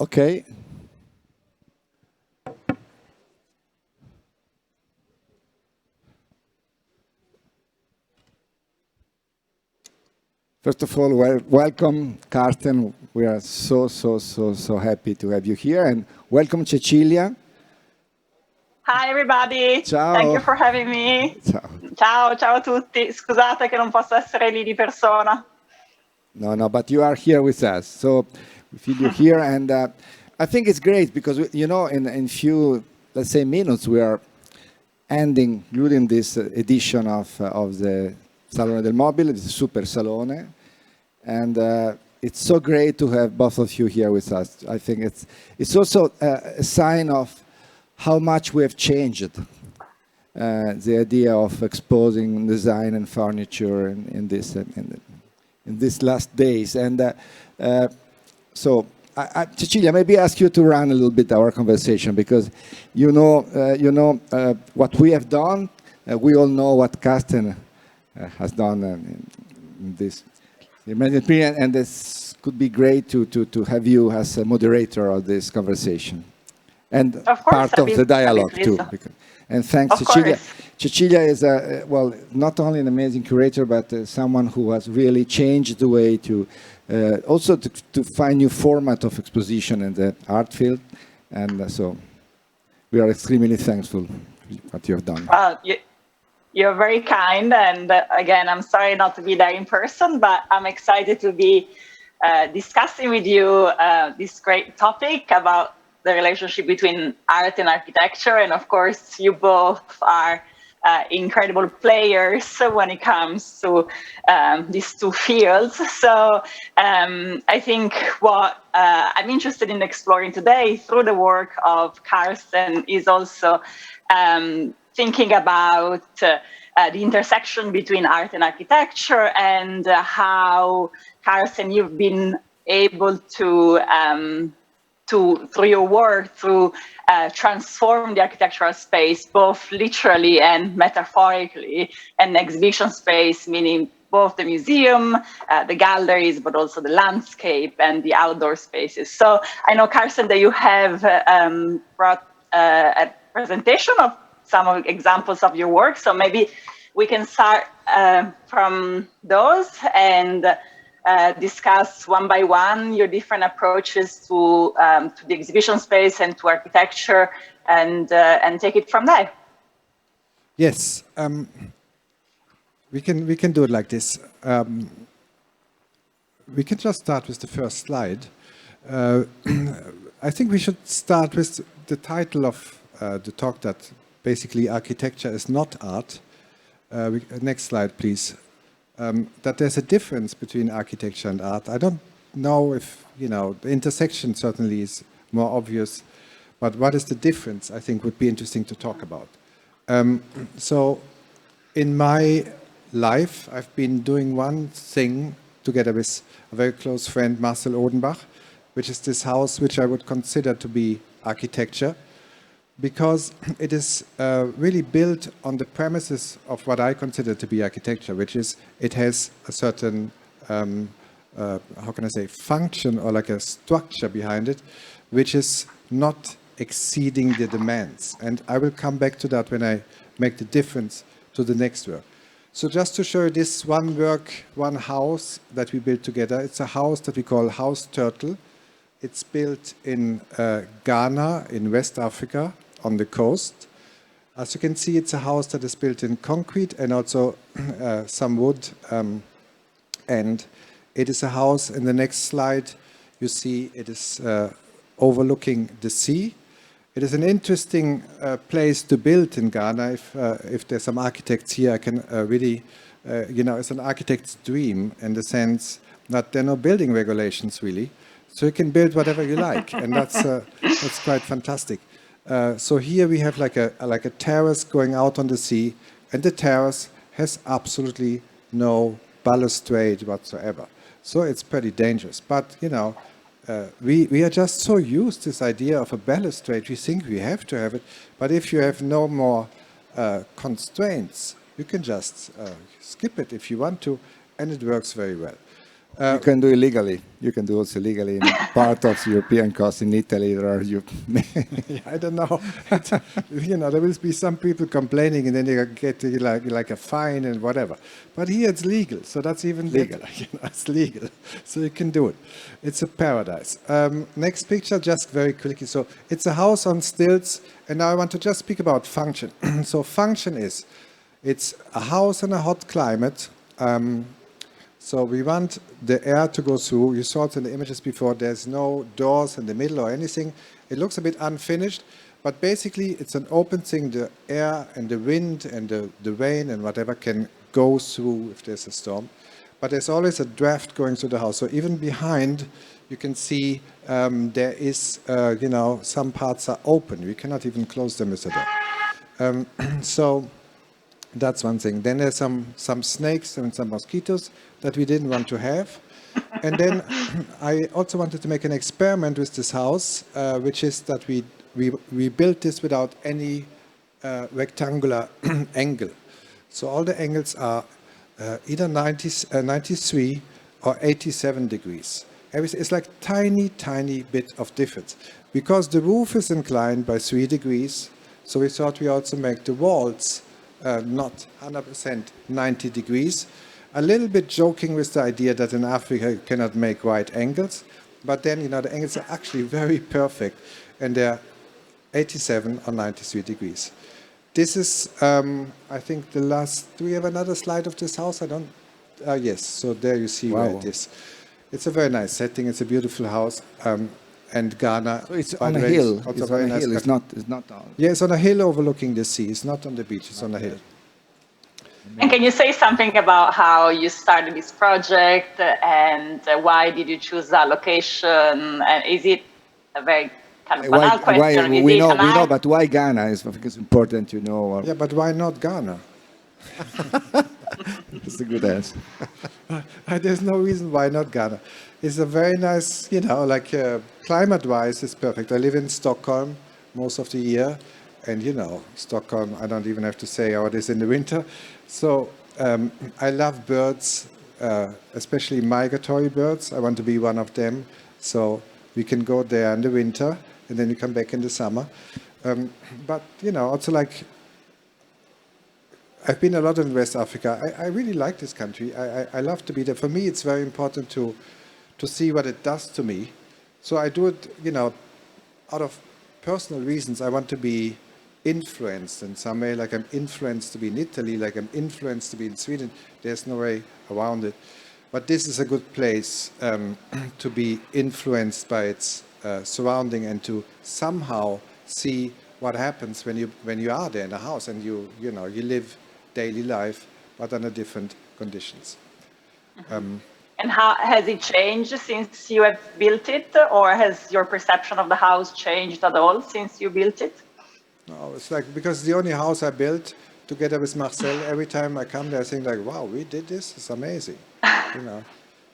Okay. First of all, welcome, Carsten. We are so happy to have you here. And welcome, Cecilia. Hi everybody, Ciao. Thank you for having me. Ciao. Ciao a tutti, scusate che non posso essere lì di persona. No, but you are here with us. So we feel you here. And I think it's great because, in few, let's say, minutes, we are including this edition of the Salone del Mobile, the Supersalone. And it's so great to have both of you here with us. I think it's also a sign of how much we have changed. The idea of exposing design and furniture in these last days. And so, Cecilia, maybe ask you to run a little bit our conversation because you know what we have done. We all know what Carsten has done in this amazing period, and this could be great to have you as a moderator of this conversation and part of the dialogue too. And thanks, Cecilia. Cecilia is not only an amazing curator, but someone who has really changed the way to also to find new format of exposition in the art field. And so we are extremely thankful for what you have done. You're very kind. And again, I'm sorry not to be there in person, but I'm excited to be discussing with you this great topic about the relationship between art and architecture. And of course, you both are incredible players when it comes to these two fields. So I think what I'm interested in exploring today through the work of Carsten is also thinking about the intersection between art and architecture and how, Carsten, you've been able to through your work, transform the architectural space, both literally and metaphorically, and exhibition space, meaning both the museum, the galleries, but also the landscape and the outdoor spaces. So I know, Carsten, that you have brought a presentation of some of the examples of your work. So maybe we can start from those and discuss one by one your different approaches to the exhibition space and to architecture, and take it from there. Yes, we can do it like this. We can just start with the first slide. I think we should start with the title of the talk, that basically architecture is not art. Next slide, please. That there's a difference between architecture and art. I don't know if, the intersection certainly is more obvious, but what is the difference, I think, would be interesting to talk about. So in my life, I've been doing one thing together with a very close friend, Marcel Odenbach, which is this house which I would consider to be architecture, because it is really built on the premises of what I consider to be architecture, which is it has a certain, how can I say, function or like a structure behind it, which is not exceeding the demands. And I will come back to that when I make the difference to the next work. So just to show you this one work, one house that we built together, it's a house that we call House Turtle. It's built in Ghana, in West Africa, on the coast. As you can see, it's a house that is built in concrete and also some wood. And it is a house, in the next slide, you see it is overlooking the sea. It is an interesting place to build in Ghana. If there's some architects here, I can really, it's an architect's dream in the sense that there are no building regulations really. So you can build whatever you like, and that's quite fantastic. So here we have like a terrace going out on the sea, and the terrace has absolutely no balustrade whatsoever. So it's pretty dangerous. But we are just so used to this idea of a balustrade. We think we have to have it, but if you have no more constraints, you can just skip it if you want to, and it works very well. You can do it legally. You can do also legally in part of European coast in Italy. There are I don't know. You know, there will be some people complaining, and then they get like a fine and whatever. But here it's legal, so that's even Legal. better. You know, it's legal, so you can do it. It's a paradise. Next picture, just very quickly. So it's a house on stilts, and now I want to just speak about function. So function is, it's a house in a hot climate. So we want the air to go through. You saw it in the images before. There's no doors in the middle or anything. It looks a bit unfinished, but basically it's an open thing. The air and the wind and the rain and whatever can go through if there's a storm. But there's always a draft going through the house. So even behind, you can see there is, you know, some parts are open. We cannot even close them with a door. So that's one thing. Then there's some snakes and some mosquitoes that we didn't want to have. And then I also wanted to make an experiment with this house, which is that we built this without any rectangular angle. So all the angles are either 93 or 87 degrees. It's like tiny bit of difference. Because the roof is inclined by 3 degrees, so we thought we also make the walls not 100% 90 degrees. A little bit joking with the idea that in Africa you cannot make right angles, but then, you know, the angles are actually very perfect, and they're 87 or 93 degrees. This is, I think, the last. Do we have another slide of this house? I don't. Yes. So there you see where it is. It's a very nice setting. It's a beautiful house. And Ghana. So it's on a hill. It's on a hill. It's not down. Yeah, it's on a hill overlooking the sea. It's not on the beach. It's on a hill. And can you say something about how you started this project and why did you choose that location? And is it a very kind of banal question? We know, but why Ghana? I think it's important to know. Yeah, but why not Ghana? That's a good answer. There's no reason why not Ghana. It's a very nice, you know, like climate-wise, it's perfect. I live in Stockholm most of the year. And, you know, Stockholm, I don't even have to say how it is in the winter. So I love birds, especially migratory birds. I want to be one of them. So we can go there in the winter, and then you come back in the summer. But, you know, also like, I've been a lot in West Africa. I really like this country. I love to be there. For me, it's very important to see what it does to me. So I do it, you know, out of personal reasons. I want to be influenced in some way, like I'm influenced to be in Italy, like I'm influenced to be in Sweden. There's no way around it. But this is a good place to be influenced by its surrounding and to somehow see what happens when you are there in a house and you live daily life, but under different conditions. And how has it changed since you have built it, or has your perception of the house changed at all since you built it? No, it's like, because it's the only house I built together with Marcel. Every time I come there, I think like, wow, we did this. It's amazing, you know.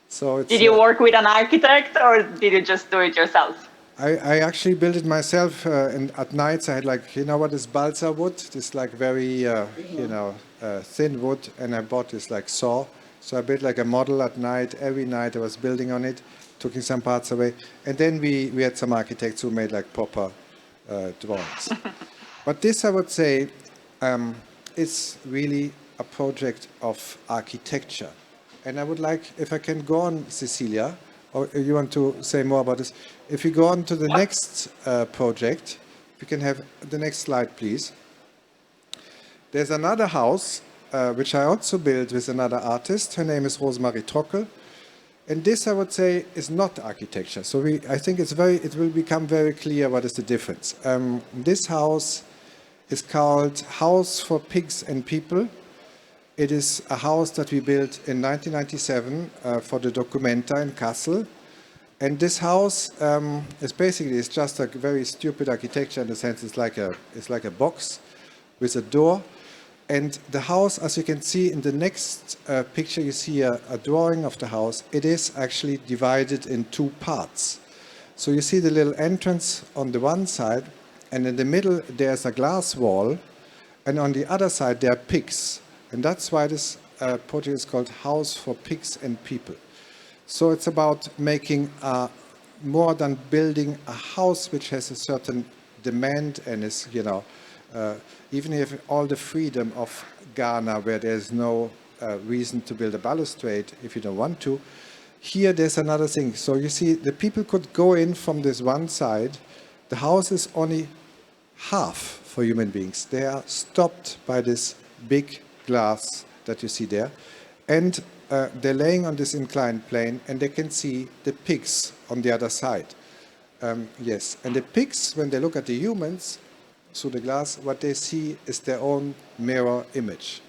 So it's, did you work with an architect, or did you just do it yourself? I actually built it myself, and at nights I had like, you know what is balsa wood? This like very, thin wood, and I bought this like saw. So I built like a model at night. Every night I was building on it, taking some parts away. And then we had some architects who made like proper drawings. But this, I would say, is really a project of architecture. And I would like, if I can go on, Cecilia, or you want to say more about this? If we go on to the next project, we can have the next slide, please. There's another house, which I also built with another artist. Her name is Rosemarie Trockel. And this, I would say, is not architecture. So I think it will become very clear what is the difference. This house is called House for Pigs and People. It is a house that we built in 1997 for the Documenta in Kassel. And this house is basically, it's just a very stupid architecture in the sense it's like a box with a door. And the house, as you can see in the next picture, you see a drawing of the house. It is actually divided in two parts. So you see the little entrance on the one side, and in the middle there's a glass wall, and on the other side there are pigs. And that's why this project is called House for Pigs and People. So it's about making more than building a house which has a certain demand and is, even if all the freedom of Ghana, where there's no reason to build a balustrade if you don't want to. Here there's another thing. So you see, the people could go in from this one side. The house is only half for human beings. They are stopped by this big glass that you see there. And they're laying on this inclined plane, and they can see the pigs on the other side. Yes, and the pigs, when they look at the humans through the glass, what they see is their own mirror image.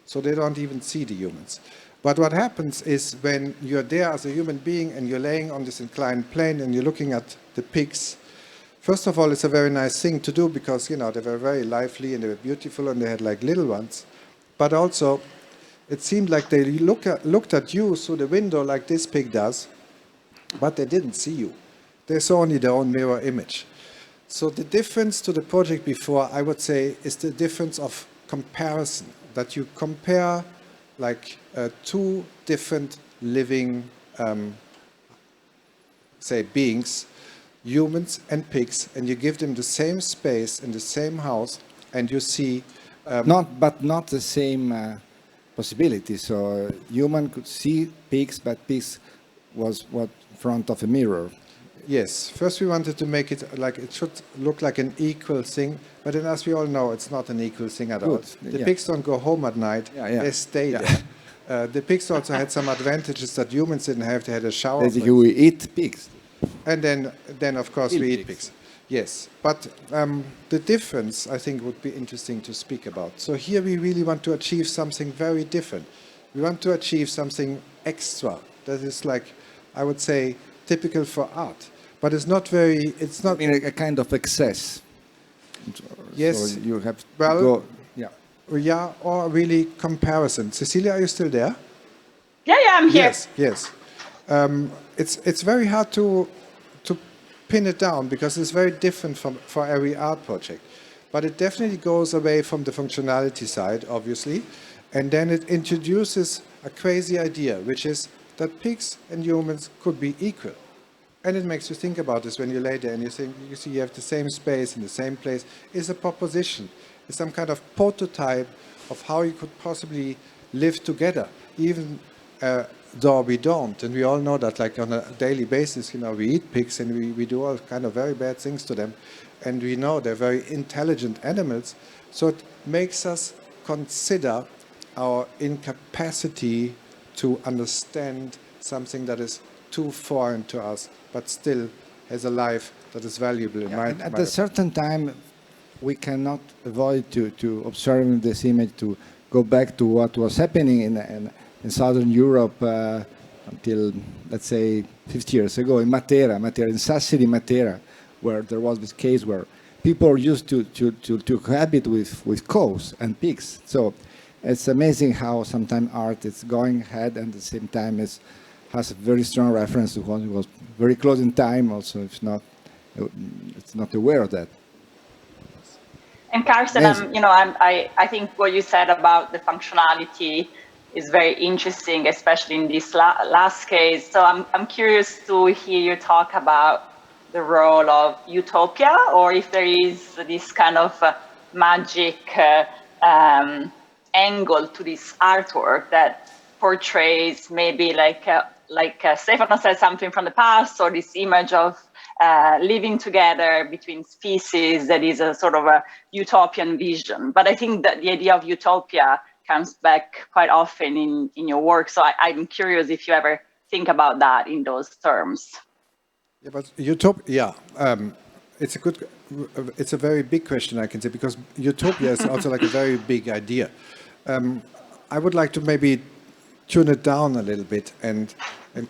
So they don't even see the humans. But what happens is when you're there as a human being and you're laying on this inclined plane and you're looking at the pigs, first of all, it's a very nice thing to do because, they were very lively and they were beautiful and they had like little ones. But also, it seemed like they looked at you through the window like this pig does, but they didn't see you. They saw only their own mirror image. So the difference to the project before, I would say, is the difference of comparison, that you compare like two different living, beings, humans and pigs, and you give them the same space in the same house, and you see... But not the same possibility. So human could see pigs, but pigs was what in front of a mirror. Yes, first we wanted to make it like it should look like an equal thing, but then as we all know, it's not an equal thing at all. The pigs don't go home at night, they stay there. The pigs also had some advantages that humans didn't have. They had a shower. Basically, we eat pigs. And then of course we eat pigs. Yes, but the difference I think would be interesting to speak about. So here we really want to achieve something very different. We want to achieve something extra that is like, I would say, typical for art. But it's not very, it's not... I mean, a kind of excess. Yes. So you have to go... Yeah. Yeah, or really comparison. Cecilia, are you still there? Yeah, I'm here. Yes. It's very hard to pin it down because it's very different for every art project. But it definitely goes away from the functionality side, obviously. And then it introduces a crazy idea, which is that pigs and humans could be equal. And it makes you think about this when you lay there and you see you have the same space in the same place. It's a proposition. It's some kind of prototype of how you could possibly live together, even though we don't. And we all know that like on a daily basis, we eat pigs and we do all kind of very bad things to them. And we know they're very intelligent animals. So it makes us consider our incapacity to understand something that is too foreign to us, but still has a life that is valuable. At a certain time, we cannot avoid to observing this image, to go back to what was happening in Southern Europe until, let's say, 50 years ago in Matera, in Sassari, Matera, where there was this case where people used to cohabit with cows and pigs. So it's amazing how sometimes art is going ahead and at the same time has a very strong reference to what was very close in time. Also, it's not aware of that. And Carsten, I think what you said about the functionality is very interesting, especially in this last case. So I'm curious to hear you talk about the role of Utopia, or if there is this kind of magic angle to this artwork that portrays maybe like Stefano said, something from the past, or this image of living together between species that is a sort of a utopian vision. But I think that the idea of utopia comes back quite often in your work. So I'm curious if you ever think about that in those terms. Yeah, but utopia, it's a very big question, I can say, because utopia is also like a very big idea. I would like to maybe tune it down a little bit and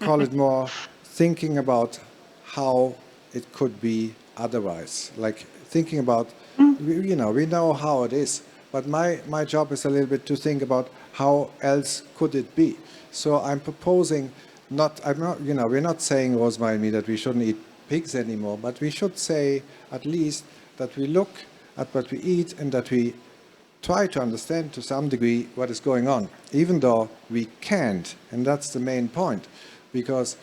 call it more thinking about how it could be otherwise. Like thinking about, we know how it is, but my job is a little bit to think about how else could it be. So I'm proposing, we're not saying, Rosma and me, that we shouldn't eat pigs anymore, but we should say at least that we look at what we eat and that we try to understand to some degree what is going on, even though we can't, and that's the main point. because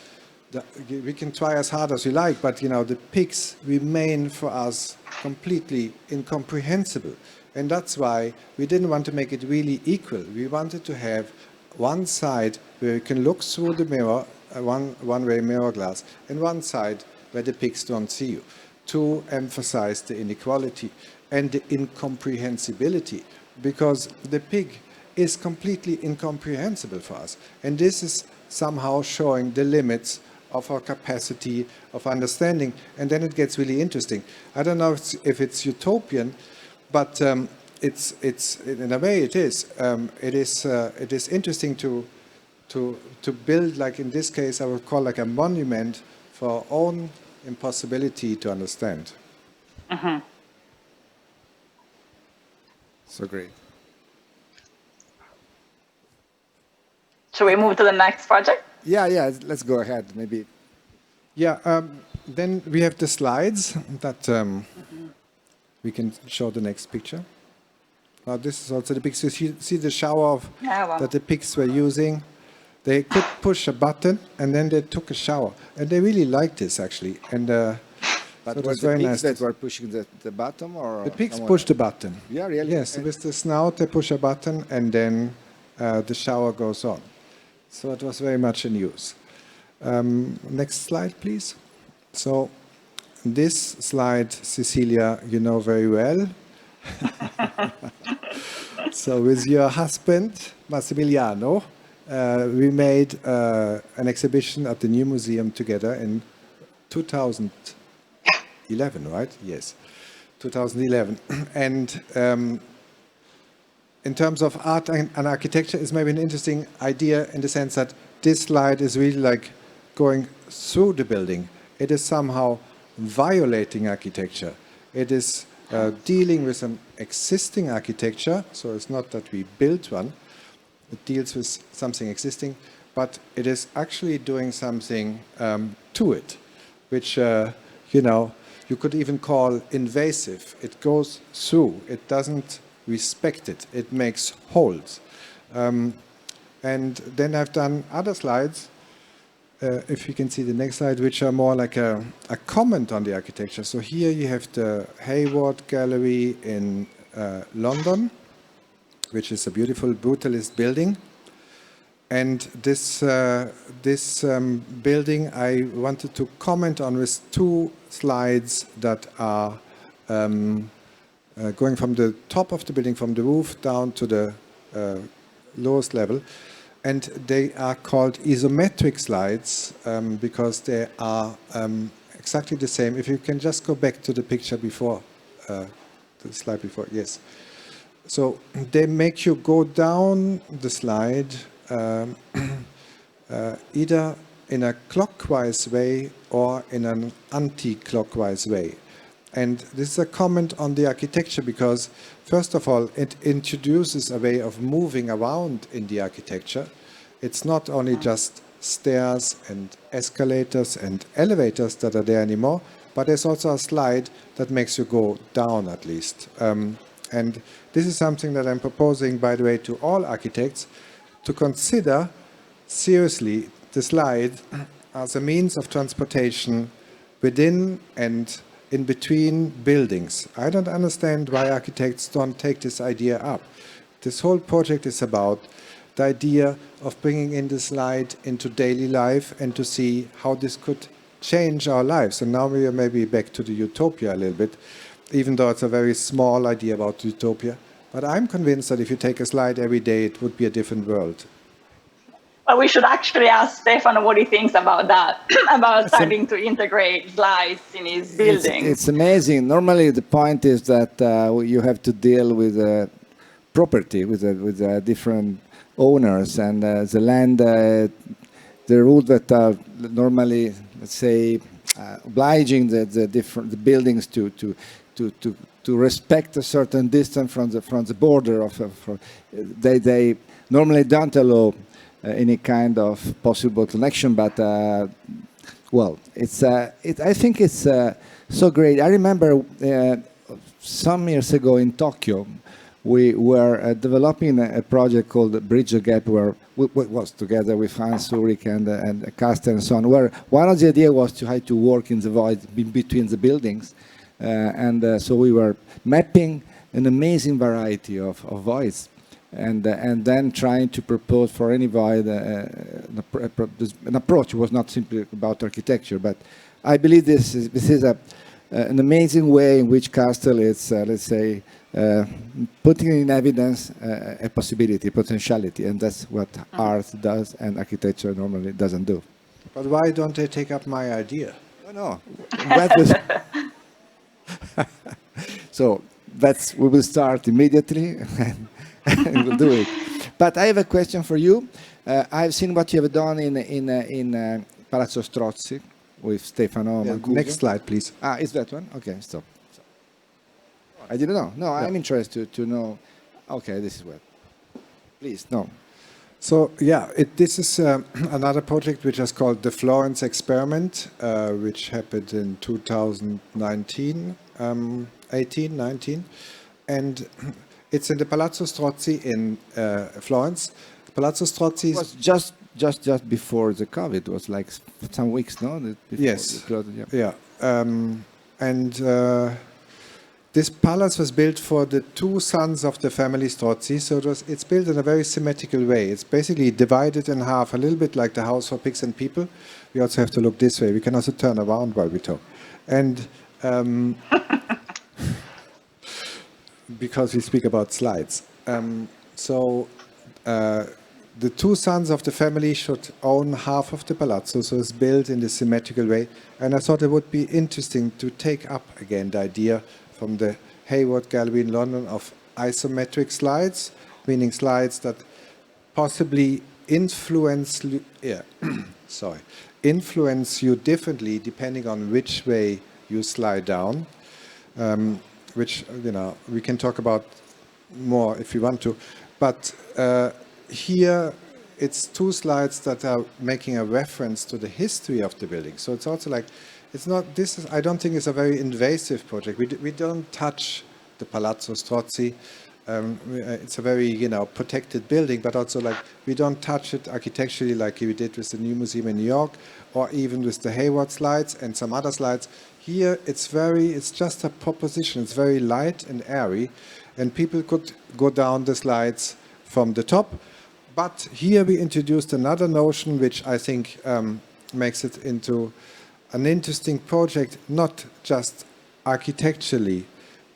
we can try as hard as we like, but the pigs remain for us completely incomprehensible. And that's why we didn't want to make it really equal. We wanted to have one side where you can look through the mirror, one-way mirror glass, and one side where the pigs don't see you, to emphasize the inequality and the incomprehensibility, because the pig is completely incomprehensible for us. And this is somehow showing the limits of our capacity of understanding. And then it gets really interesting. I don't know if it's utopian, but it's in a way it is. It is interesting to build, like in this case, I would call like a monument for our own impossibility to understand. Mm-hmm. So great. Should we move to the next project? Yeah, let's go ahead, maybe. Yeah, then we have the slides that we can show the next picture. Now this is also the picture. You see the shower that the pigs were using. They could push a button and then they took a shower. And they really liked this actually. And But so it was was the very pigs nice. that were pushing the button, or The pigs someone push the else? button. Yeah, really? Yes, with the snout they push a button and then the shower goes on. So it was very much in use. Next slide, please. So this slide, Cecilia, you know very well. So with your husband, Massimiliano, we made an exhibition at the new museum together in 2011, right? Yes, 2011. And in terms of art and architecture, is maybe an interesting idea in the sense that this slide is really like going through the building. It is somehow violating architecture. It is dealing with an existing architecture, so it's not that we built one. It deals with something existing, but it is actually doing something to it, which, you could even call invasive. It goes through. It doesn't respect it. It makes holes. And then I've done other slides, if you can see the next slide, which are more like a comment on the architecture. So here you have the Hayward Gallery in London, which is a beautiful brutalist building. And this building I wanted to comment on with two slides that are going from the top of the building, from the roof down to the lowest level. And they are called isometric slides because they are exactly the same. If you can just go back to the picture before, the slide before, yes. So they make you go down the slide either in a clockwise way or in an anti-clockwise way. And this is a comment on the architecture because, first of all, it introduces a way of moving around in the architecture. It's not only just stairs and escalators and elevators that are there anymore, but there's also a slide that makes you go down at least. And this is something that I'm proposing, by the way, to all architects to consider seriously the slide as a means of transportation within and in between buildings. I don't understand why architects don't take this idea up. This whole project is about the idea of bringing in the slide into daily life and to see how this could change our lives. And now we are maybe back to the utopia a little bit, even though it's a very small idea about utopia. But I'm convinced that if you take a slide every day, it would be a different world. Well, we should actually ask Stefano what he thinks about that, about starting to integrate slides in his building. It's amazing. Normally, the point is that you have to deal with property, with different owners, and the land, the rules that are normally, let's say, obliging the buildings to respect a certain distance from the border of. They normally don't allow any kind of possible connection, but well, I think it's so great. I remember some years ago in Tokyo, we were developing a project called Bridge the Gap, where we was together with Hans Ulrich and Carsten and so on, where one of the ideas was to try to work in the void between the buildings. So we were mapping an amazing variety of voids, and then trying to propose for any void an approach. It was not simply about architecture, but I believe this is an amazing way in which Castle is, let's say, putting in evidence a possibility, potentiality, and that's what art does and architecture normally doesn't do. But why don't they take up my idea? No. So we will start immediately and we'll do it. But I have a question for you. I've seen what you have done in Palazzo Strozzi with Stefano. Yeah, next slide, please. Is that one? Okay, stop. I didn't know. No, I'm interested to know. Okay, this is what. Please, no. So yeah, this is another project which is called the Florence Experiment, which happened in 2019, 18, 19, and it's in the Palazzo Strozzi in Florence. Palazzo Strozzi was just before the COVID. It was like some weeks, no? Yes. Yeah. This palace was built for the two sons of the family Strozzi, so it's built in a very symmetrical way. It's basically divided in half, a little bit like the house for pigs and people. We also have to look this way. We can also turn around while we talk. And because we speak about slides. The two sons of the family should own half of the palazzo, so it's built in the symmetrical way. And I thought it would be interesting to take up again the idea from the Hayward Gallery in London of isometric slides, meaning slides that possibly influence you differently depending on which way you slide down, which we can talk about more if you want to. But here it's two slides that are making a reference to the history of the building. So it's also like, I don't think it's a very invasive project. We don't touch the Palazzo Strozzi. It's a very, protected building, but also like we don't touch it architecturally like we did with the New Museum in New York, or even with the Hayward slides and some other slides. Here it's just a proposition. It's very light and airy, and people could go down the slides from the top. But here we introduced another notion which I think makes it into an interesting project, not just architecturally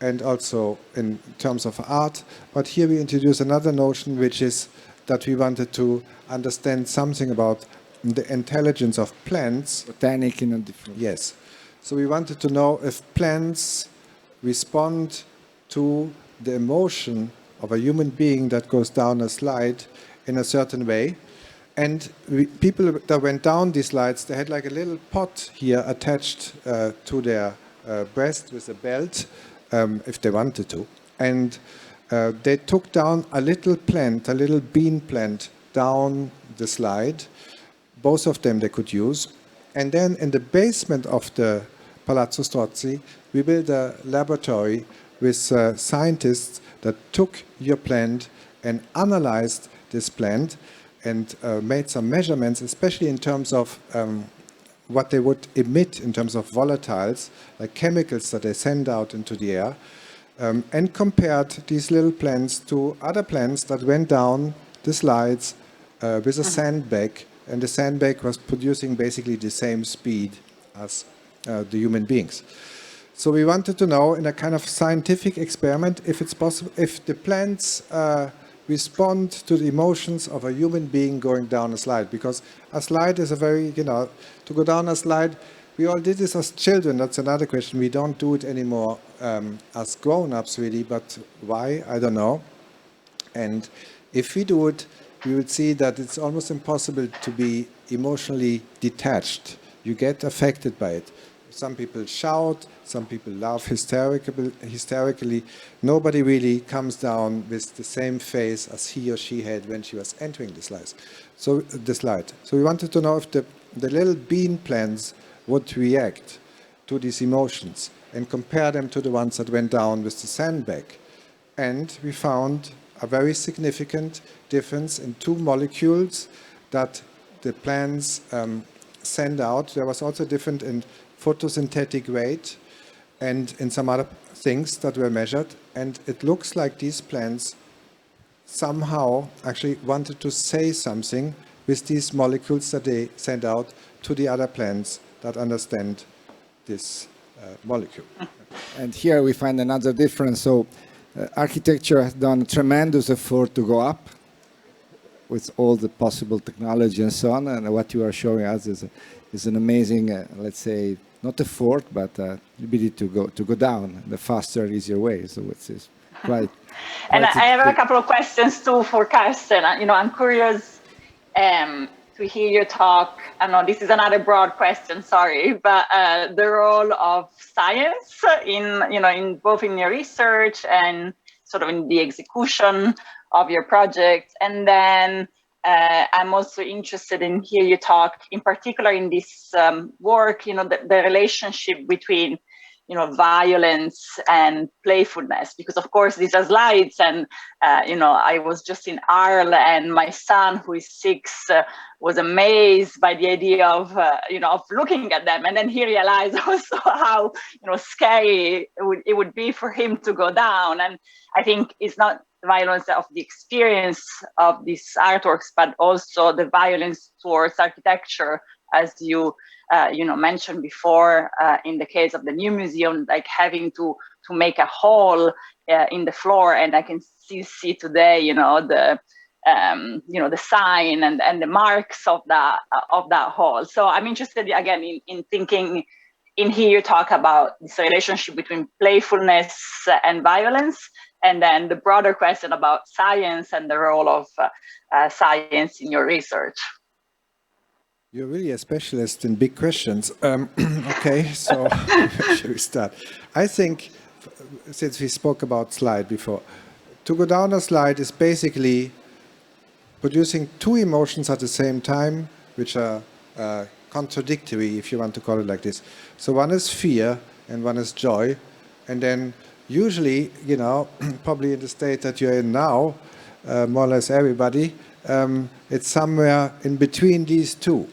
and also in terms of art, but here we introduce another notion, which is that we wanted to understand something about the intelligence of plants. Botanic in a different... Yes. So we wanted to know if plants respond to the emotion of a human being that goes down a slide in a certain way. And people that went down these slides, they had like a little pot here attached to their breast with a belt, if they wanted to. And they took down a little plant, a little bean plant, down the slide. Both of them they could use. And then in the basement of the Palazzo Strozzi, we built a laboratory with scientists that took your plant and analyzed this plant and made some measurements, especially in terms of what they would emit in terms of volatiles, like chemicals that they send out into the air, and compared these little plants to other plants that went down the slides with a sandbag, and the sandbag was producing basically the same speed as the human beings. So we wanted to know, in a kind of scientific experiment, if it's possible, if the plants respond to the emotions of a human being going down a slide, because a slide is a very, to go down a slide, we all did this as children. That's another question. We don't do it anymore as grown-ups, really, but why? I don't know. And if we do it, we would see that it's almost impossible to be emotionally detached. You get affected by it. Some people shout, some people laugh hysterically. Nobody really comes down with the same face as he or she had when she was entering the slide. So we wanted to know if the little bean plants would react to these emotions and compare them to the ones that went down with the sandbag. and we found a very significant difference in two molecules that the plants send out. There was also different in photosynthetic rate and in some other things that were measured. And it looks like these plants somehow actually wanted to say something with these molecules that they send out to the other plants that understand this molecule. And here we find another difference. So architecture has done a tremendous effort to go up with all the possible technology and so on. And what you are showing us is an amazing, let's say, not effort, but ability to go down the faster, easier way. So it's quite. And I have a couple of questions too for Carsten. I'm curious to hear your talk. I know this is another broad question, sorry, but the role of science in both in your research and sort of in the execution of your project. And then I'm also interested in hear you talk, in particular in this work, the relationship between violence and playfulness, because of course these are slides, and I was just in Ireland, and my son, who is 6, was amazed by the idea of of looking at them, and then he realized also how scary it would be for him to go down. And I think it's not the violence of the experience of these artworks, but also the violence towards architecture, as you mentioned before, in the case of the new museum, like having to make a hole in the floor, and I can see today, the sign and the marks of that hole. So I'm interested again in thinking, in here you talk about this relationship between playfulness and violence, and then the broader question about science and the role of science in your research. You're really a specialist in big questions. Okay, so where should we start? I think, since we spoke about slide before, to go down a slide is basically producing two emotions at the same time, which are contradictory, if you want to call it like this. So one is fear and one is joy. And then usually, probably in the state that you're in now, more or less everybody, it's somewhere in between these two.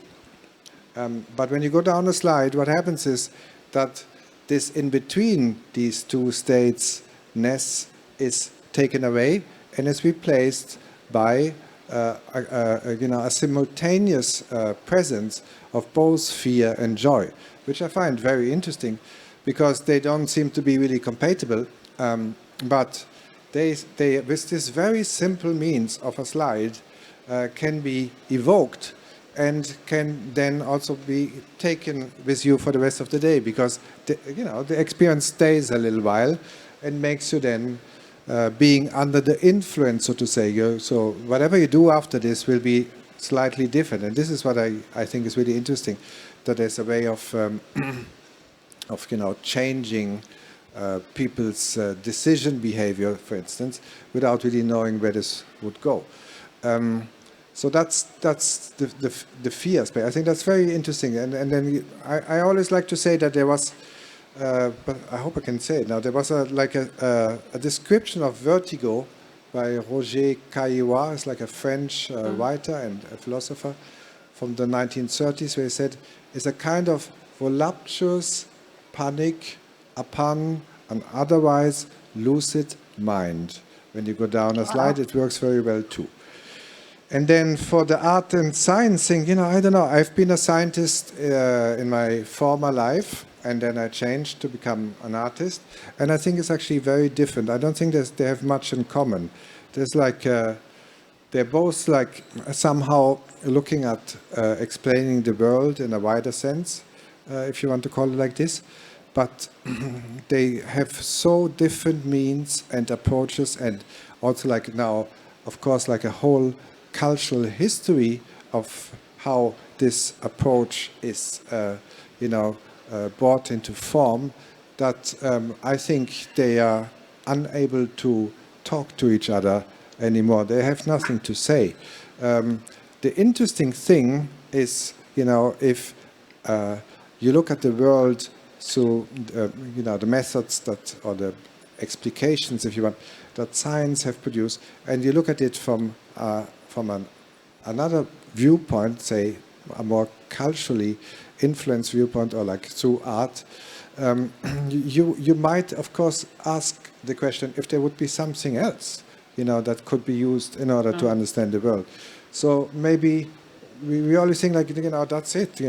But when you go down a slide, what happens is that this in between these two states-ness is taken away and is replaced by a simultaneous presence of both fear and joy, which I find very interesting because they don't seem to be really compatible. But they with this very simple means of a slide can be evoked and can then also be taken with you for the rest of the day, because the experience stays a little while and makes you then being under the influence, so to say. So whatever you do after this will be slightly different, and this is what I think is really interesting, that there's a way of changing people's decision behavior, for instance, without really knowing where this would go. So that's the fear aspect. I think that's very interesting. And then I always like to say that there was, but I hope I can say it now, there was a description of vertigo by Roger Caillois. It's like a French writer and a philosopher from the 1930s, where he said it's a kind of voluptuous panic upon an otherwise lucid mind. When you go down a slide, it works very well too. And then for the art and science thing, I don't know. I've been a scientist in my former life, and then I changed to become an artist. And I think it's actually very different. I don't think they have much in common. There's they're both like somehow looking at explaining the world in a wider sense, if you want to call it like this. But they have so different means and approaches, and also like now, of course, like a whole cultural history of how this approach is, brought into form, that I think they are unable to talk to each other anymore. They have nothing to say. The interesting thing is, if you look at the world, so the methods or the explications, if you want, that science have produced, and you look at it from another viewpoint, say a more culturally influenced viewpoint, or like through art, you might, of course, ask the question if there would be something else, that could be used in order to understand the world. So maybe we always think like, that's it,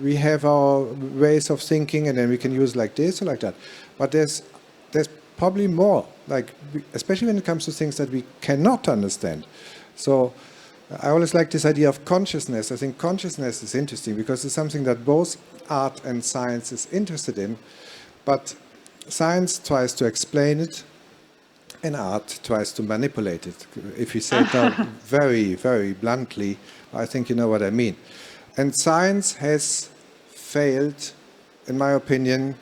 we have our ways of thinking and then we can use like this or like that. But there's probably more, like, especially when it comes to things that we cannot understand. So I always like this idea of consciousness. I think consciousness is interesting because it's something that both art and science is interested in, but science tries to explain it and art tries to manipulate it. If you say it now very, very bluntly, I think you know what I mean. And science has failed, in my opinion,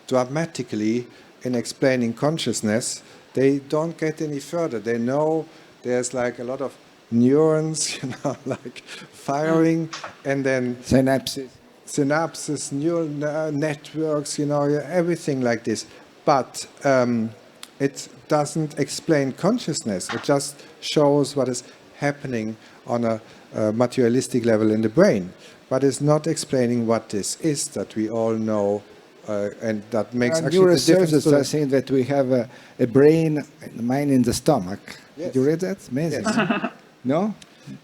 dramatically in explaining consciousness. They don't get any further. They know there's like a lot of neurons, like firing, and then synapses, neural networks, everything like this. But it doesn't explain consciousness. It just shows what is happening on a materialistic level in the brain, but it's not explaining what this is that we all know, and that makes actually the difference. Neurosurgeons are saying that we have a brain, a mind in the stomach. Yes. Did you read that? Amazing. Yes. No?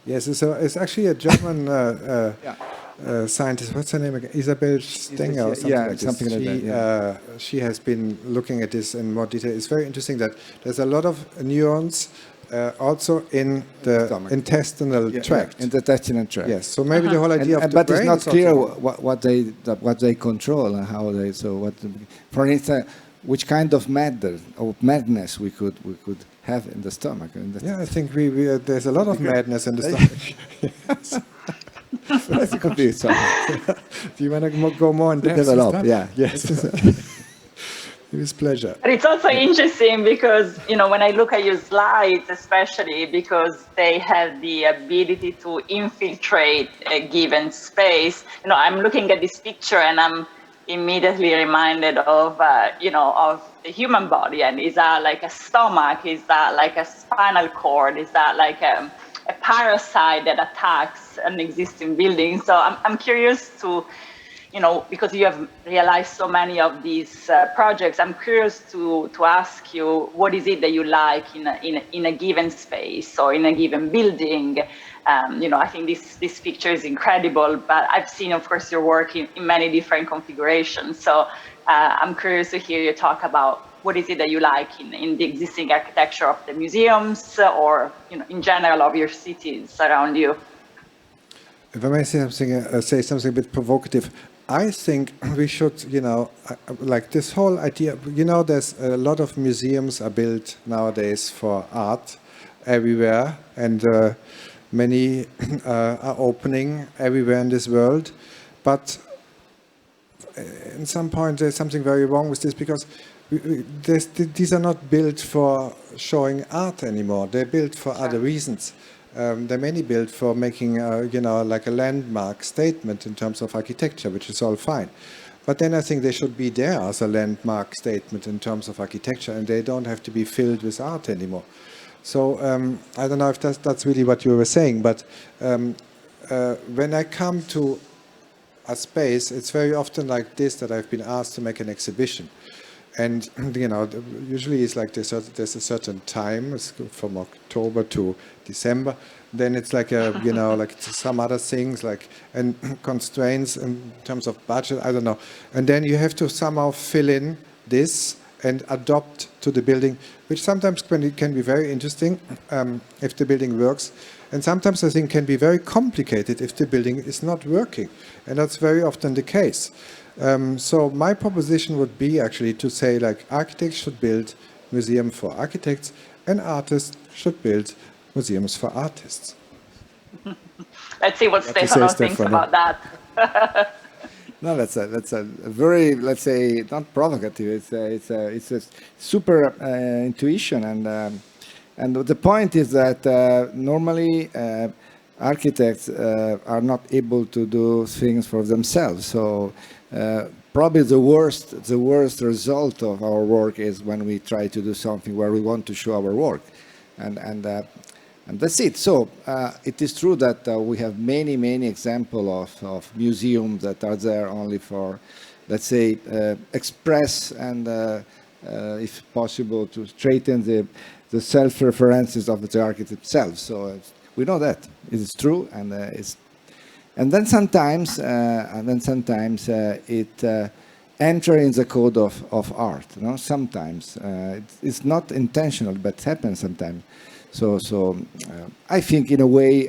Yes, it's actually a German scientist. What's her name again? Isabel Stenger or something like this. Something like that. Yeah. She has been looking at this in more detail. It's very interesting that there's a lot of neurons also in the intestinal tract. In the intestinal tract. Yes. So maybe the whole idea of the but brain it's not clear also what they control and how they. So what, for instance, which kind of matter or madness we could have in the stomach. I think there's a lot of madness in the stomach. That could be so. Do you want to go more in depth? Develop, yeah. Yes. It was pleasure. But it's also interesting because, when I look at your slides, especially because they have the ability to infiltrate a given space. I'm looking at this picture and I'm immediately reminded of, of the human body. And is that like a stomach? Is that like a spinal cord? Is that like a parasite that attacks an existing building? So I'm curious to, because you have realized so many of these projects, I'm curious to ask you, what is it that you like in a given space or in a given building? I think this picture is incredible, but I've seen, of course, your work in many different configurations. So I'm curious to hear you talk about what is it that you like in the existing architecture of the museums or, in general of your cities around you. If I may say something a bit provocative, I think we should, like this whole idea, there's a lot of museums are built nowadays for art everywhere, and many are opening everywhere in this world. But in some point, there's something very wrong with this, because these are not built for showing art anymore. They're built for other reasons. They're mainly built for making, like a landmark statement in terms of architecture, which is all fine. But then I think they should be there as a landmark statement in terms of architecture, and they don't have to be filled with art anymore. So I don't know if that's really what you were saying, but when I come to a space, it's very often like this that I've been asked to make an exhibition. And, usually it's like there's a certain time, it's from October to December. Then it's like, like some other things, like, and constraints in terms of budget, I don't know. And then you have to somehow fill in this and adopt to the building, which sometimes can be very interesting if the building works. And sometimes I think can be very complicated if the building is not working. And that's very often the case. So my proposition would be actually to say, like, architects should build museums for architects and artists should build museums for artists. Let's see what Stefano thinks about that. No, that's a very, let's say, not provocative. It's a super intuition, and the point is that normally architects are not able to do things for themselves. So probably the worst result of our work is when we try to do something where we want to show our work, and that's it. So it is true that we have many examples of museums that are there only for, let's say, express and if possible to straighten the self-references of the architect itself. So we know that it is true, and then sometimes it enters in the code of art. You know, sometimes it's not intentional, but it happens sometimes. So I think in a way,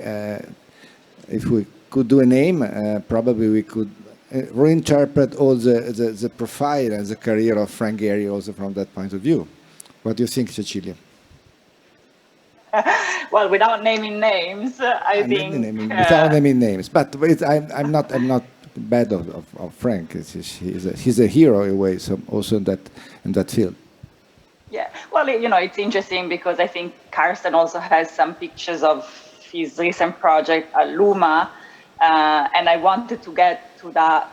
if we could do a name, probably we could reinterpret all the profile and the career of Frank Gehry also from that point of view. What do you think, Cecilia? Well, without naming names, I think without naming names, but I'm not bad of Frank. He's a hero in a way, so also in that field. Yeah, well, you know, it's interesting because I think Carsten also has some pictures of his recent project, Luma, and I wanted to get to that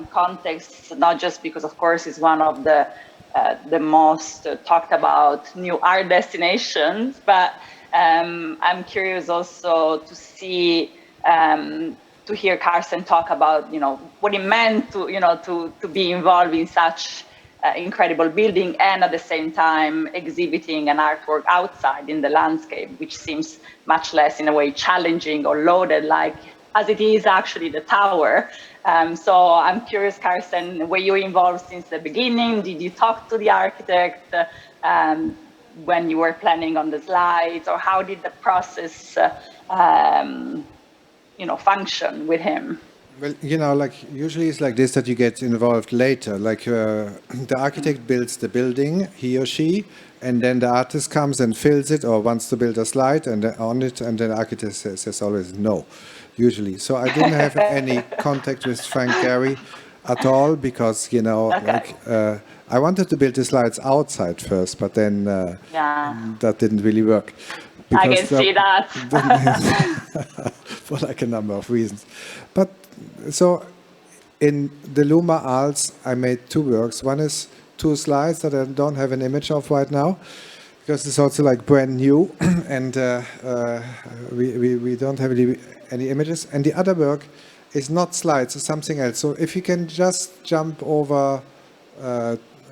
context, not just because, of course, it's one of the most talked about new art destinations, but I'm curious also to see, to hear Carsten talk about, you know, what it meant to be involved in such incredible building and at the same time exhibiting an artwork outside in the landscape, which seems much less in a way challenging or loaded like as it is actually the tower. So I'm curious, Carsten, were you involved since the beginning? Did you talk to the architect when you were planning on the slides, or how did the process function with him? Well, you know, like usually it's like this, that you get involved later. Like the architect builds the building, he or she, and then the artist comes and fills it or wants to build a slide and on it, and then the architect says always no, usually. So I didn't have any contact with Frank Gehry at all because, you know, like I wanted to build the slides outside first, but then that didn't really work. I can see that. For like a number of reasons. But so in the Luma Arts, I made two works. One is two slides that I don't have an image of right now, because it's also like brand new, and we don't have any images. And the other work is not slides, it's something else. So if you can just jump over,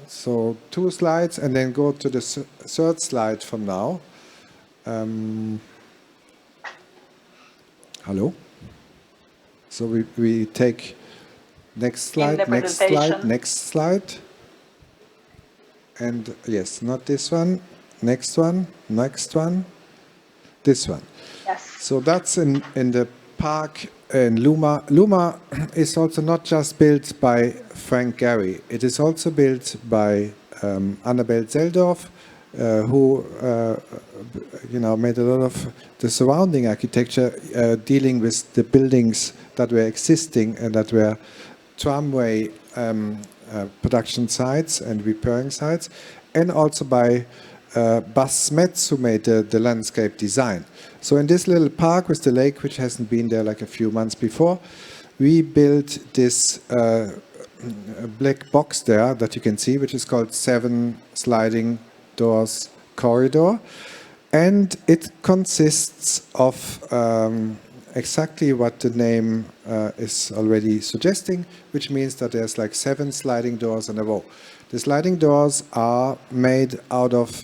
so two slides, and then go to the third slide from now. Hello? So we take next slide, next slide, next slide. And yes, not this one, next one, next one, this one. Yes. So that's in the park in Luma. Luma is also not just built by Frank Gehry. It is also built by Annabel Zeldorf, who made a lot of the surrounding architecture dealing with the buildings that were existing and that were tramway production sites and repairing sites, and also by Bas Smets, who made the landscape design. So in this little park with the lake, which hasn't been there like a few months before, we built this black box there that you can see, which is called 7 Sliding Doors Corridor, and it consists of exactly what the name is already suggesting, which means that there's like 7 sliding doors in a row. The sliding doors are made out of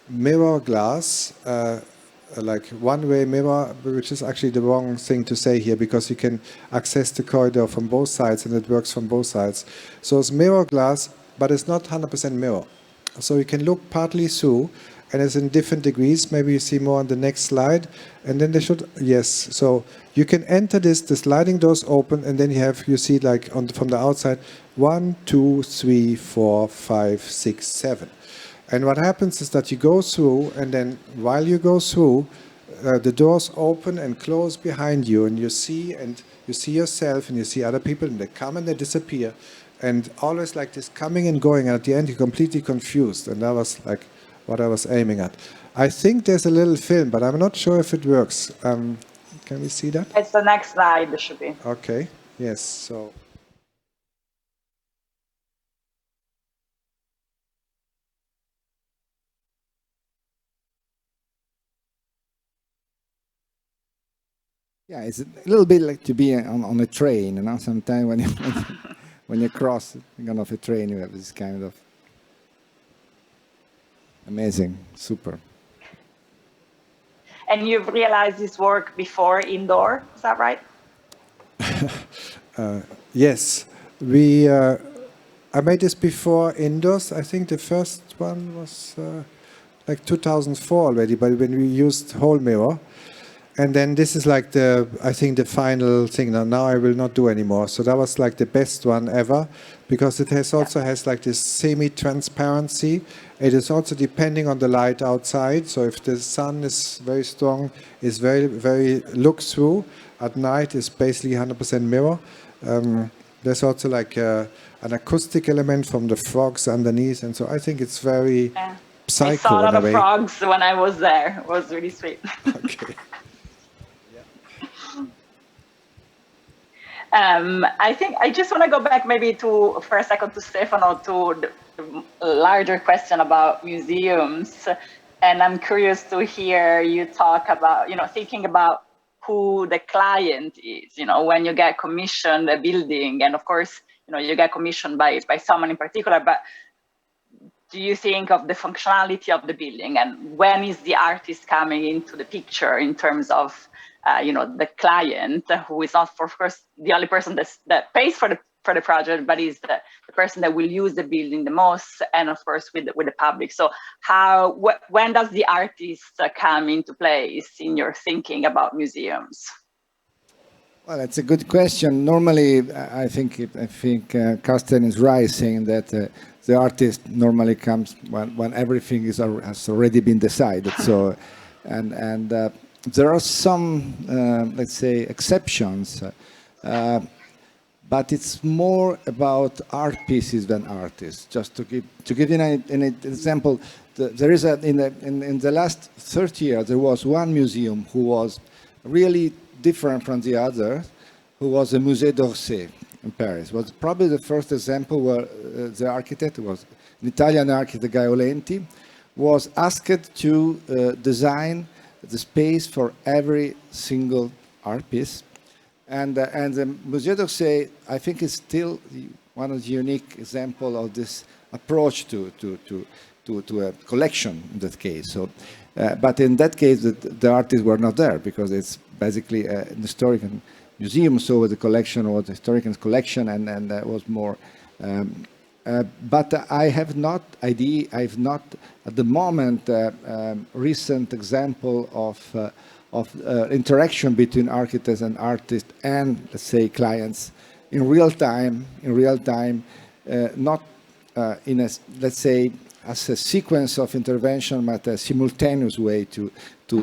mirror glass, like one-way mirror, which is actually the wrong thing to say here, because you can access the corridor from both sides and it works from both sides. So it's mirror glass, but it's not 100% mirror. So you can look partly through, and it's in different degrees. Maybe you see more on the next slide. And then they should, yes. So you can enter this, the sliding doors open, and then you see like from the outside, 1, 2, 3, 4, 5, 6, 7. And what happens is that you go through, and then while you go through, the doors open and close behind you, and you see yourself, and you see other people, and they come and they disappear. And always like this coming and going, and at the end you're completely confused. And that was like what I was aiming at. I think there's a little film, but I'm not sure if it works. Can we see that? It's the next slide, it should be. Okay, yes, so. Yeah, it's a little bit like to be on a train, you know. Sometimes when you when you cross kind of a train, you have this kind of amazing, super. And you've realized this work before indoor, is that right? Yes, we. I made this before indoors. I think the first one was like 2004 already, but when we used whole mirror. And then this is like I think the final thing. Now I will not do anymore. So that was like the best one ever, because it also has like this semi-transparency. It is also depending on the light outside. So if the sun is very strong, it's very look through. At night, it's basically 100% mirror. There's also like an acoustic element from the frogs underneath, and so I think it's very psycho. I saw a lot of frogs when I was there. It was really sweet. Okay. I think I just want to go back maybe for a second to Stefano, to the larger question about museums. And I'm curious to hear you talk about, thinking about who the client is, when you get commissioned a building, and of course, you get commissioned by someone in particular, but do you think of the functionality of the building, and when is the artist coming into the picture in terms of the client, who is not, of course, the only person that pays for the project, but is the person that will use the building the most, and of course with the public. So when does the artist come into place in your thinking about museums? Well, that's a good question. Normally, I think Carsten is right saying that the artist normally comes when everything has already been decided. So, and there are some, let's say, exceptions, but it's more about art pieces than artists. Just to give you an example, there is in the last 30 years there was one museum who was really different from the other, who was the Musée d'Orsay in Paris. It was probably the first example where the architect was an Italian architect, Gaolenti, was asked to design the space for every single art piece. And the Musée d'Orsay, I think, is still one of the unique examples of this approach to a collection in that case. So, but in that case, the artists were not there, because it's basically an historical museum, so the collection was a historical collection, and was more. But I have not at the moment recent example of interaction between architects and artists and, let's say, clients in real time, not in a, let's say, as a sequence of intervention, but a simultaneous way to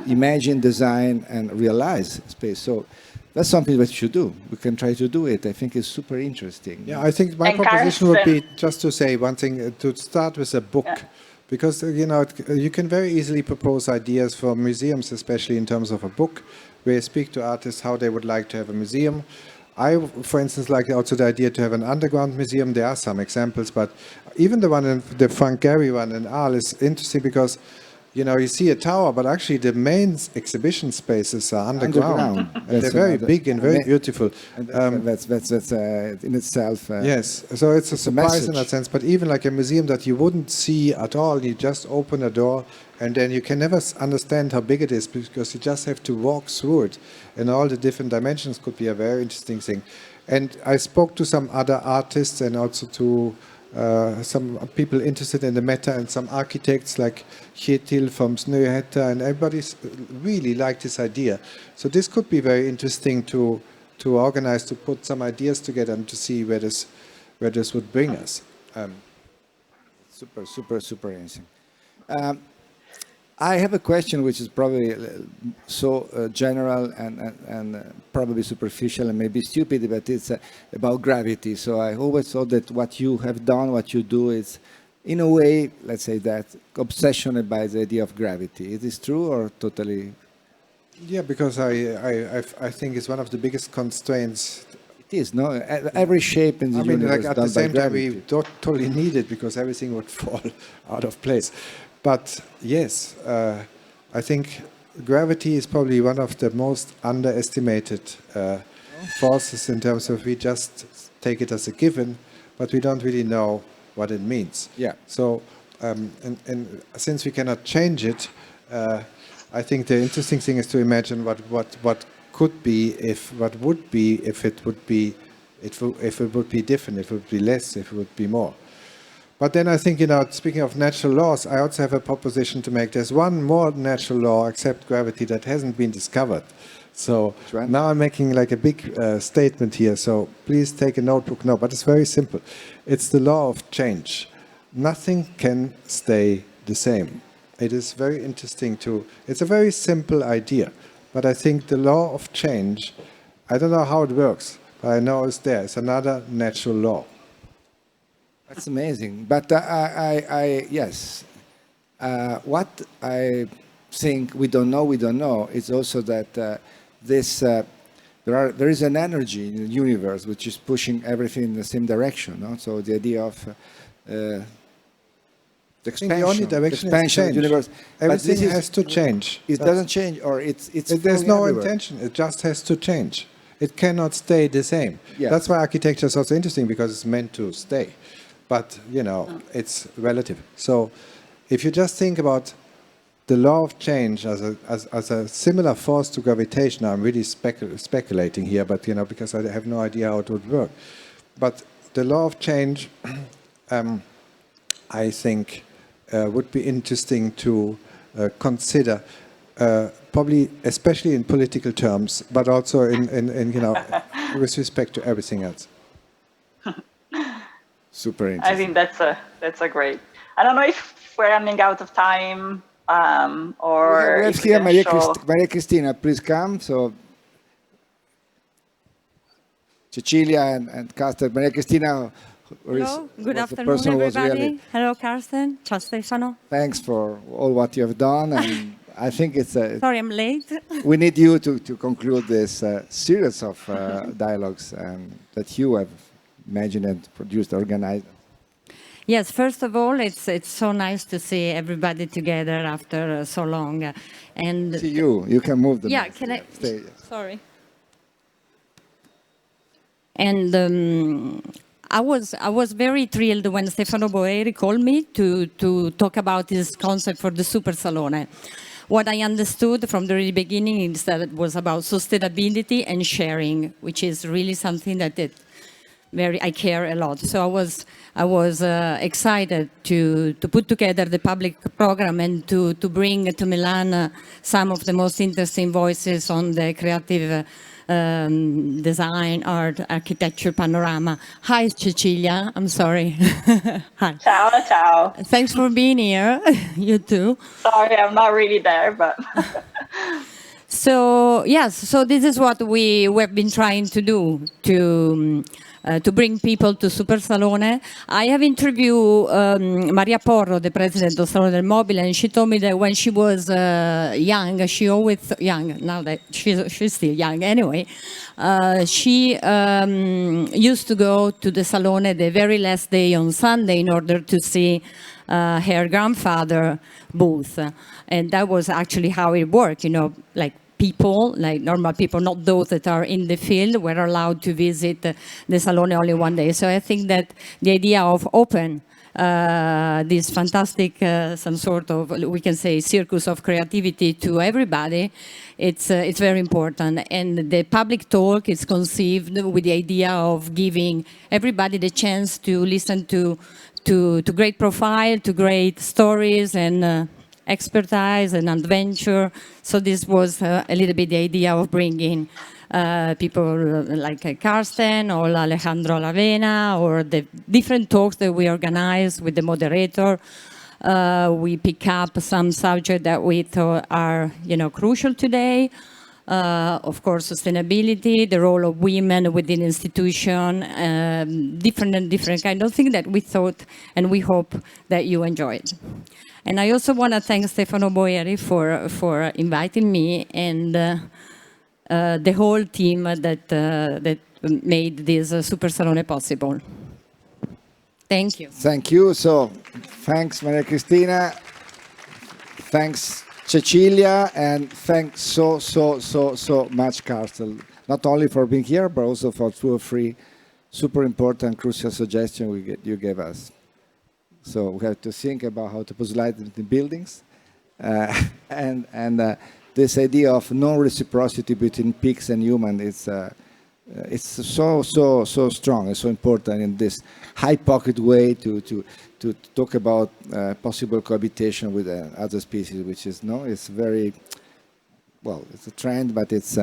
imagine, design, and realize space. So that's something that you should do. We can try to do it. I think it's super interesting. Yeah, I think my proposition would be just to say one thing, to start with a book. Yeah. Because, you can very easily propose ideas for museums, especially in terms of a book, where you speak to artists how they would like to have a museum. I, for instance, like also the idea to have an underground museum. There are some examples, but even the Frank Gehry one in Arles is interesting because, you see a tower, but actually the main exhibition spaces are underground. And they're very big and very beautiful. That's in itself. Yes, so it's a surprise in that sense. But even like a museum that you wouldn't see at all, you just open a door, and then you can never understand how big it is, because you just have to walk through it. And all the different dimensions could be a very interesting thing. And I spoke to some other artists and also to some people interested in the meta, and some architects like Kjetil from Snøhetta, and everybody really liked this idea. So this could be very interesting to organize, to put some ideas together and to see where this would bring us. Super interesting. I have a question which is probably so general and probably superficial and maybe stupid, but it's about gravity. So I always thought that what you have done, what you do, is in a way, let's say that, obsessioned by the idea of gravity. Is this true or totally? Yeah, because I think it's one of the biggest constraints. It is, no? Every shape in the universe like at the same time we totally need it, because everything would fall out of place. But yes, I think gravity is probably one of the most underestimated forces in terms of we just take it as a given, but we don't really know what it means. Yeah. So, and since we cannot change it, I think the interesting thing is to imagine what could be if what would be if it would be if it would be different, if it would be less, if it would be more. But then I think, speaking of natural laws, I also have a proposition to make. There's one more natural law except gravity that hasn't been discovered. So now I'm making like a big statement here. So please take a notebook. No, but it's very simple. It's the law of change. Nothing can stay the same. It is very interesting it's a very simple idea. But I think the law of change, I don't know how it works, but I know it's there. It's another natural law. That's amazing. But yes, what I think we don't know is also that there is an energy in the universe which is pushing everything in the same direction. No? So the idea of the expansion, the only direction of the universe. Everything has to change. It doesn't change, or it's there's no everywhere. intention. It just has to change. It cannot stay the same. Yes. That's why architecture is also interesting, because it's meant to stay. But, it's relative. So if you just think about the law of change as a similar force to gravitation, I'm really speculating here, but, because I have no idea how it would work. But the law of change, I think, would be interesting to consider, probably especially in political terms, but also in with respect to everything else. Super interesting. I think that's a great. I don't know if we're running out of time or. We have here Maria Cristina, please come. So Cecilia and Carsten. Maria Cristina. Hello, good afternoon, everybody. Hello, Carsten. Ciao, Stefano. Thanks for all what you have done, and I think it's sorry I'm late. We need you to conclude this series of dialogues that you have imagined, produced, organized. Yes, first of all, it's so nice to see everybody together after so long. And see you. You can move the. Yeah, can I? Stay. Sorry. And I was very thrilled when Stefano Boeri called me to talk about this concept for the Supersalone. What I understood from the very beginning is that it was about sustainability and sharing, which is really something that I care a lot. So I was excited to put together the public program and to bring to Milan some of the most interesting voices on the creative design, art, architecture panorama. Hi, Cecilia. I'm sorry. Hi. Ciao, ciao. Thanks for being here. You too. Sorry, I'm not really there, but. So yes, so this is what we've been trying to do to bring people to Supersalone. I have interviewed Maria Porro, the president of Salone del Mobile, and she told me that when she was young, she always young. Now that she's still young, anyway, she used to go to the Salone the very last day on Sunday in order to see her grandfather booth, and that was actually how it worked. Like people, like normal people, not those that are in the field, were allowed to visit the Salone only one day. So I think that the idea of open this fantastic, some sort of, we can say, circus of creativity to everybody, it's very important. And the public talk is conceived with the idea of giving everybody the chance to listen to great profile, to great stories and expertise and adventure. So this was a little bit the idea of bringing people like Carsten or Alejandro Lavena, or the different talks that we organize with the moderator. We pick up some subjects that we thought are, crucial today. Of course, sustainability, the role of women within institution, different kind of things that we thought and we hope that you enjoyed. And I also want to thank Stefano Boeri for inviting me and the whole team that made this Supersalone possible. Thank you. Thank you. So, thanks, Maria Cristina. Thanks Cecilia, and thanks so much, Carsten. Not only for being here, but also for 2 or 3 super important, crucial suggestions you gave us. So we have to think about how to position the buildings, and this idea of non-reciprocity between pigs and humans. It's so strong and so important in this high-pocket way to talk about possible cohabitation with other species, which is it's very well. It's a trend, but it's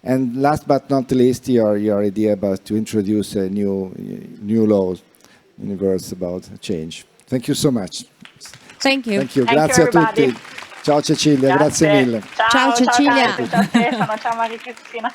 and last but not least, your idea about to introduce a new law universe about change. Thank you so much. Thank you. Thank you. Thank Grazie you, a tutti. everybody. Ciao Cecilia, grazie mille. Ciao Ciao, Cecilia. Carsten, ciao Stefano, ciao Maria Cristina.